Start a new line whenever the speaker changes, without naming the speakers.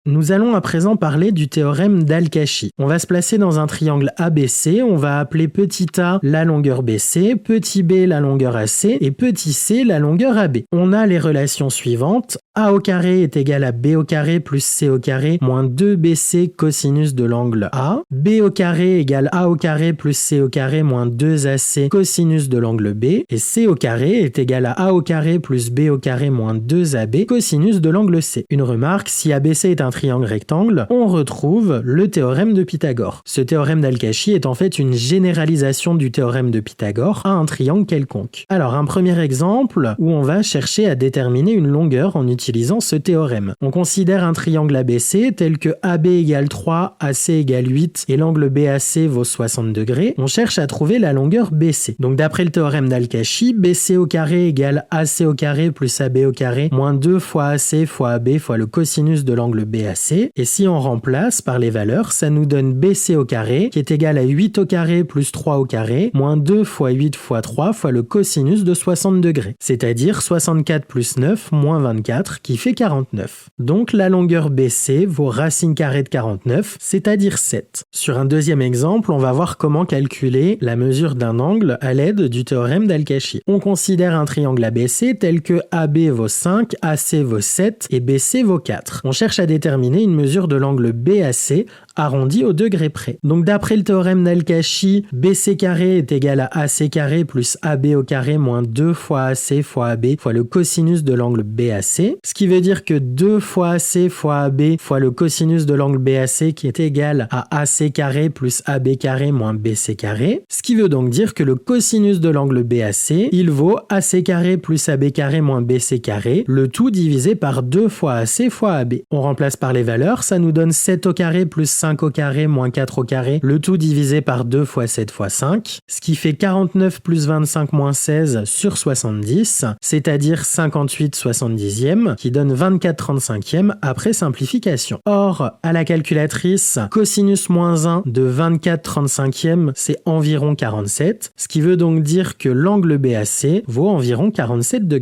Nous allons à présent parler du théorème d'Al-Kashi. On va se placer dans un triangle ABC, on va appeler petit a la longueur BC, petit b la longueur AC et petit c la longueur AB. On a les relations suivantes. A au carré est égal à B au carré plus C au carré moins 2BC cosinus de l'angle A. B au carré égale A au carré plus C au carré moins 2AC cosinus de l'angle B. Et C au carré est égal à A au carré plus B au carré moins 2AB cosinus de l'angle C. Une remarque, si ABC est un triangle rectangle, on retrouve le théorème de Pythagore. Ce théorème d'Al-Kashi est en fait une généralisation du théorème de Pythagore à un triangle quelconque. Alors un premier exemple où on va chercher à déterminer une longueur en utilisant ce théorème. On considère un triangle ABC tel que AB égale 3, AC égale 8 et l'angle BAC vaut 60 degrés. On cherche à trouver la longueur BC. Donc d'après le théorème d'Al-Kashi, BC au carré égale AC au carré plus AB au carré moins 2 fois AC fois AB fois le cosinus de l'angle BAC. Et si on remplace par les valeurs, ça nous donne BC au carré qui est égal à 8 au carré plus 3 au carré moins 2 fois 8 fois 3 fois le cosinus de 60 degrés. C'est-à-dire 64 plus 9 moins 24 qui fait 49. Donc la longueur BC vaut racine carrée de 49, c'est-à-dire 7. Sur un deuxième exemple, on va voir comment calculer la mesure d'un angle à l'aide du théorème d'Al-Kashi. On considère un triangle ABC tel que AB vaut 5, AC vaut 7 et BC vaut 4. On cherche à déterminer une mesure de l'angle BAC arrondi au degré près. Donc d'après le théorème d'Al-Kashi, BC carré est égal à AC carré plus AB au carré moins 2 fois AC fois AB fois le cosinus de l'angle BAC, ce qui veut dire que 2 fois AC fois AB fois le cosinus de l'angle BAC qui est égal à AC carré plus AB carré moins BC carré, ce qui veut donc dire que le cosinus de l'angle BAC, il vaut AC carré plus AB carré moins BC carré, le tout divisé par 2 fois AC fois AB. On remplace par les valeurs, ça nous donne 7 au carré plus 5 au carré moins 4 au carré, le tout divisé par 2 fois 7 fois 5, ce qui fait 49 plus 25 moins 16 sur 70, c'est-à-dire 58 70e, qui donne 24 35e après simplification. Or, à la calculatrice, cosinus moins 1 de 24 35e, c'est environ 47, ce qui veut donc dire que l'angle BAC vaut environ 47 degrés.